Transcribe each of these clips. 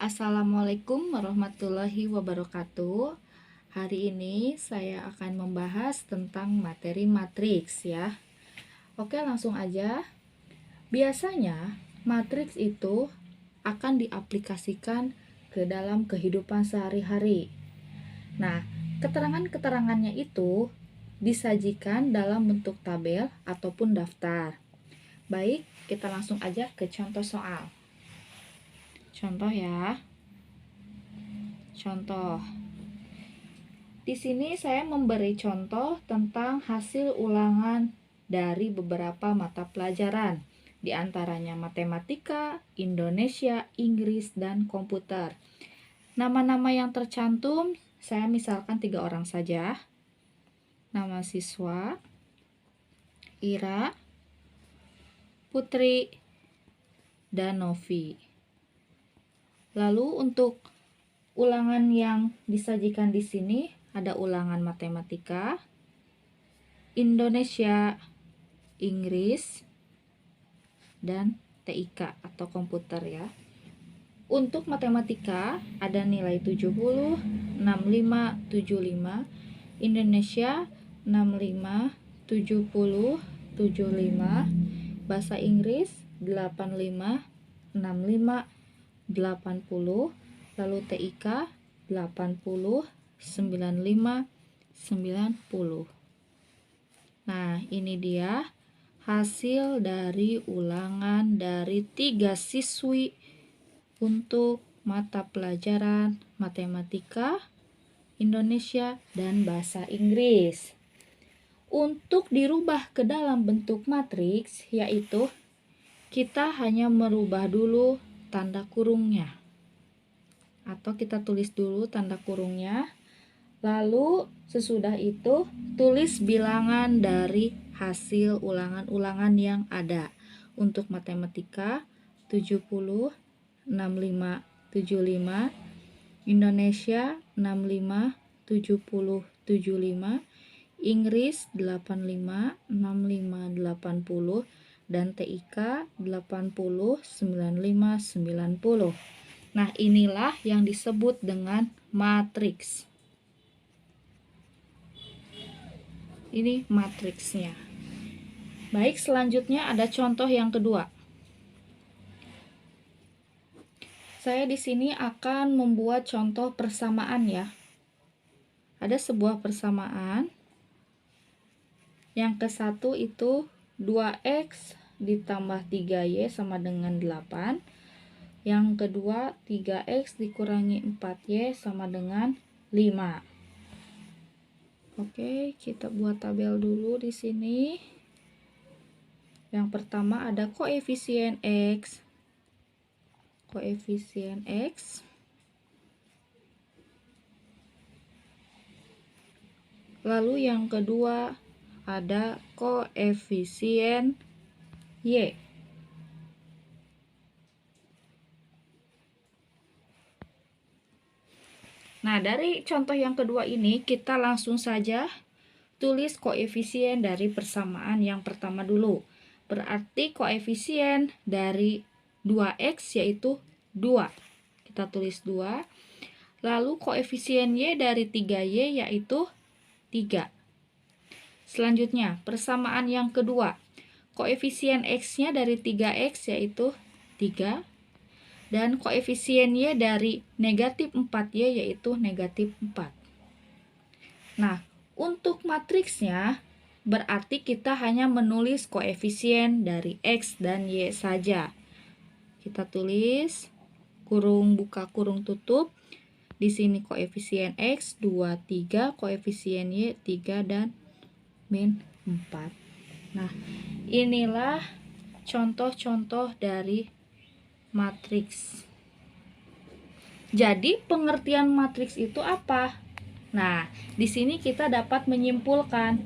Assalamualaikum warahmatullahi wabarakatuh. Hari ini saya akan membahas tentang materi matriks ya. Oke, langsung aja. Biasanya matriks itu akan diaplikasikan ke dalam kehidupan sehari-hari. Nah, keterangan-keterangannya itu disajikan dalam bentuk tabel ataupun daftar. Baik, kita langsung aja ke contoh soal. Contoh ya. Contoh. Di sini saya memberi contoh tentang hasil ulangan dari beberapa mata pelajaran, di antaranya matematika, Indonesia, Inggris, dan komputer. Nama-nama yang tercantum, saya misalkan 3 orang saja. Nama siswa, Ira, Putri, dan Novi. Lalu untuk ulangan yang disajikan di sini ada ulangan matematika, Indonesia, Inggris, dan TIK atau komputer ya. Untuk matematika ada nilai 70, 65, 75, Indonesia 65, 70, 75, bahasa Inggris 85, 65, 80, lalu TIK 80, 95, 90. Nah, ini dia hasil dari ulangan dari 3 siswi untuk mata pelajaran matematika, Indonesia, dan bahasa Inggris. Untuk dirubah ke dalam bentuk matriks, yaitu kita hanya merubah dulu tanda kurungnya. Atau kita tulis dulu tanda kurungnya. Lalu sesudah itu tulis bilangan dari hasil ulangan-ulangan yang ada. Untuk matematika 70, 65, 75, Indonesia 65, 70, 75, Inggris 85, 65, 80, dan TIK 80, 95, 90. Nah, inilah yang disebut dengan matriks. Ini matriksnya. Baik, selanjutnya ada contoh yang kedua. Saya di sini akan membuat contoh persamaan ya. Ada sebuah persamaan. Yang ke satu itu 2x ditambah 3y sama dengan 8. Yang kedua 3x dikurangi 4y sama dengan 5. Oke, kita buat tabel dulu di sini. Yang pertama ada koefisien x. Koefisien x. Lalu yang kedua ada koefisien y. Nah, dari contoh yang kedua ini kita langsung saja tulis koefisien dari persamaan yang pertama dulu. Berarti koefisien dari 2x yaitu 2. Kita tulis 2. Lalu koefisien y dari 3y yaitu 3. Selanjutnya, persamaan yang kedua. Koefisien x-nya dari 3x yaitu 3. Dan koefisien y dari negatif 4y yaitu negatif 4. Nah, untuk matriksnya berarti kita hanya menulis koefisien dari x dan y saja. Kita tulis kurung buka kurung tutup. Di sini koefisien x 2, 3, koefisien y 3 dan min 4. Nah, inilah contoh-contoh dari matriks. Jadi, pengertian matriks itu apa? Nah, di sini kita dapat menyimpulkan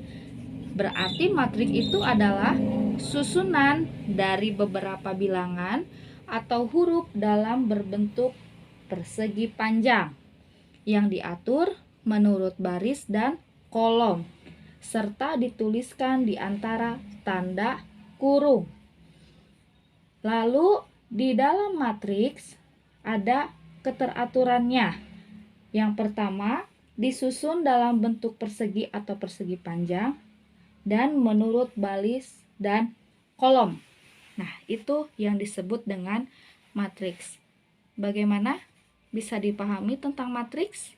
berarti matriks itu adalah susunan dari beberapa bilangan atau huruf dalam berbentuk persegi panjang yang diatur menurut baris dan kolom serta dituliskan di antara tanda kurung. Lalu di dalam matriks ada keteraturannya. Yang pertama, disusun dalam bentuk persegi atau persegi panjang dan menurut baris dan kolom. Nah, itu yang disebut dengan matriks. Bagaimana? Bisa dipahami tentang matriks?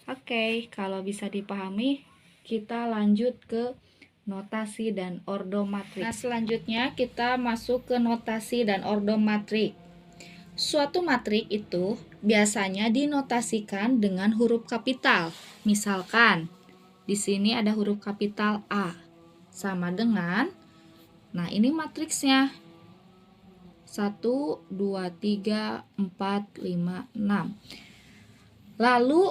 Oke, kalau bisa dipahami, kita lanjut ke notasi dan ordo matriks. Nah, selanjutnya kita masuk ke notasi dan ordo matriks. Suatu matrik itu biasanya dinotasikan dengan huruf kapital. Misalkan, di sini ada huruf kapital A sama dengan, nah ini matriksnya 1, 2, 3, 4, 5, 6. Lalu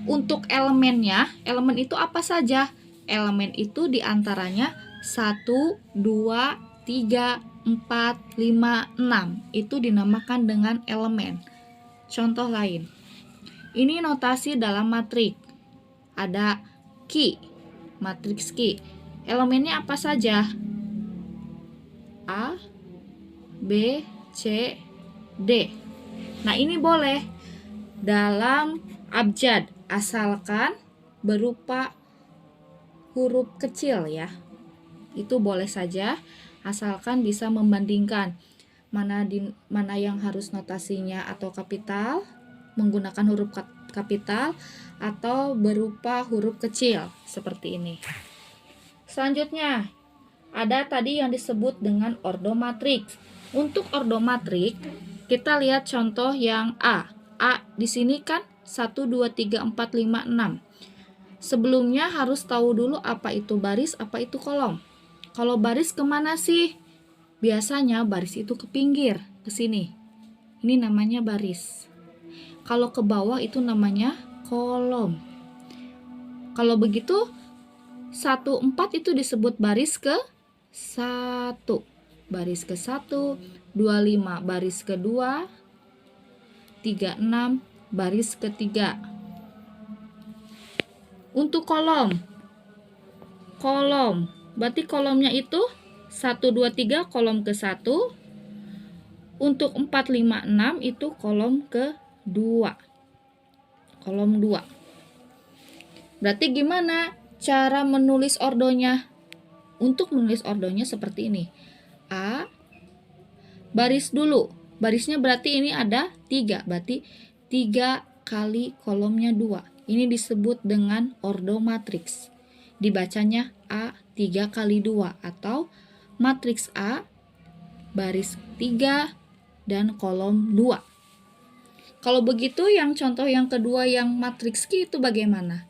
untuk elemennya, elemen itu apa saja? Elemen itu diantaranya 1, 2, 3, 4, 5, 6. Itu dinamakan dengan elemen. Contoh lain. Ini notasi dalam matrik. Ada Ki, matriks Ki. Elemennya apa saja? A, B, C, D. Nah, ini boleh dalam abjad asalkan berupa huruf kecil ya. Itu boleh saja asalkan bisa membandingkan mana yang harus notasinya atau kapital menggunakan huruf kapital atau berupa huruf kecil seperti ini. Selanjutnya ada tadi yang disebut dengan ordo matriks. Untuk ordo matriks kita lihat contoh yang A. A di sini kan 1, 2, 3, 4, 5, 6. Sebelumnya harus tahu dulu apa itu baris, apa itu kolom. Kalau baris kemana sih? Biasanya baris itu ke pinggir, ke sini. Ini namanya baris. Kalau ke bawah itu namanya kolom. Kalau begitu 1, 4 itu disebut baris ke 1. Baris ke 1, 2, 5 baris ke 2, 3, 6 baris ke 3. Untuk kolom. Kolom, berarti kolomnya itu 1, 2, 3 kolom ke 1. Untuk 4, 5, 6 itu kolom ke 2. Kolom 2. Berarti gimana cara menulis ordonya? Untuk menulis ordonya seperti ini. A, baris dulu. Barisnya berarti ini ada 3. Berarti 3 kali kolomnya 2. Ini disebut dengan ordo matriks. Dibacanya A 3 kali 2 atau matriks A baris 3 dan kolom 2. Kalau begitu yang contoh yang kedua yang matriks Ki itu bagaimana?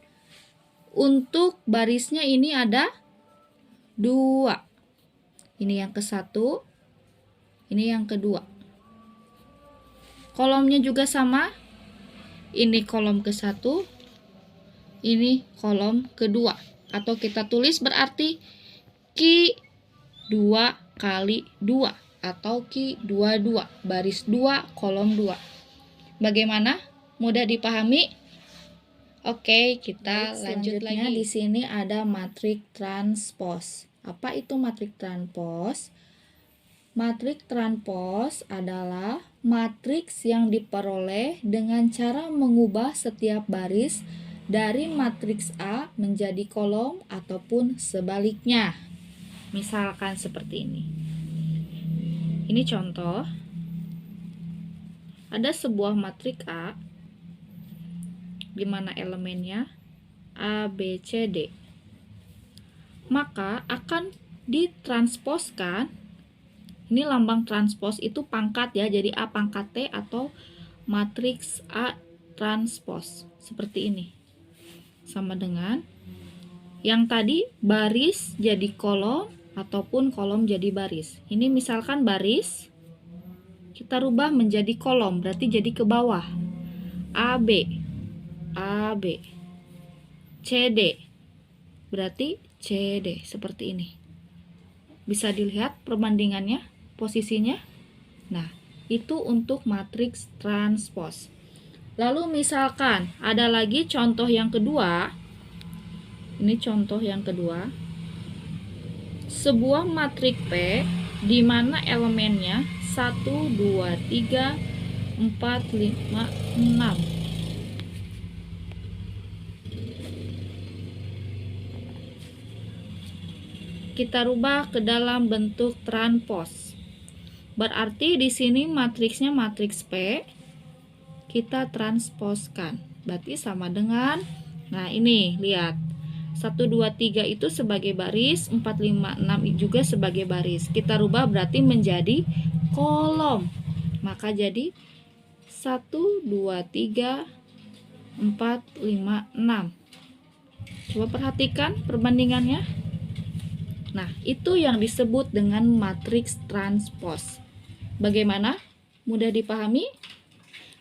Untuk barisnya ini ada 2. Ini yang ke-1, ini yang kedua. Kolomnya juga sama. Ini kolom ke-1, ini kolom kedua. Atau kita tulis berarti Ki 2 kali 2 atau Ki 22, baris 2, kolom 2. Bagaimana? Mudah dipahami? Oke, kita lanjut lagi. Di sini ada matrik transpos. Apa itu matrik transpos? Matrik transpos adalah matriks yang diperoleh dengan cara mengubah setiap baris dari matriks A menjadi kolom ataupun sebaliknya. Misalkan seperti ini. Ini contoh. Ada sebuah matriks A di mana elemennya A, B, C, D. Maka akan ditransposkan. Ini lambang transpos itu pangkat ya, jadi A pangkat T atau matriks A transpos seperti ini. Sama dengan yang tadi baris jadi kolom ataupun kolom jadi baris. Ini misalkan baris, kita rubah menjadi kolom, berarti jadi ke bawah. AB, AB, CD, berarti CD seperti ini. Bisa dilihat perbandingannya, posisinya. Nah, itu untuk matriks transpos. Lalu misalkan ada lagi contoh yang kedua. Ini contoh yang kedua. Sebuah matriks P di mana elemennya 1, 2, 3, 4, 5, 6. Kita rubah ke dalam bentuk transpose. Berarti di sini matriksnya matriks P, kita transposkan. Berarti sama dengan, nah ini lihat, 1, 2, 3 itu sebagai baris, 4, 5, 6 juga sebagai baris. Kita rubah berarti menjadi kolom. Maka jadi 1, 2, 3, 4, 5, 6. Coba perhatikan perbandingannya. Nah, itu yang disebut dengan matriks transpose. Bagaimana? Mudah dipahami?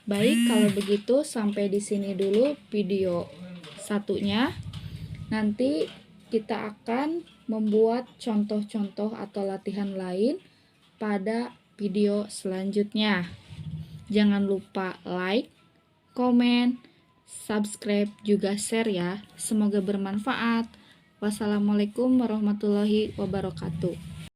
Baik, kalau begitu sampai di sini dulu video satunya. Nanti kita akan membuat contoh-contoh atau latihan lain pada video selanjutnya. Jangan lupa like, komen, subscribe, juga share ya. Semoga bermanfaat. Wassalamualaikum warahmatullahi wabarakatuh.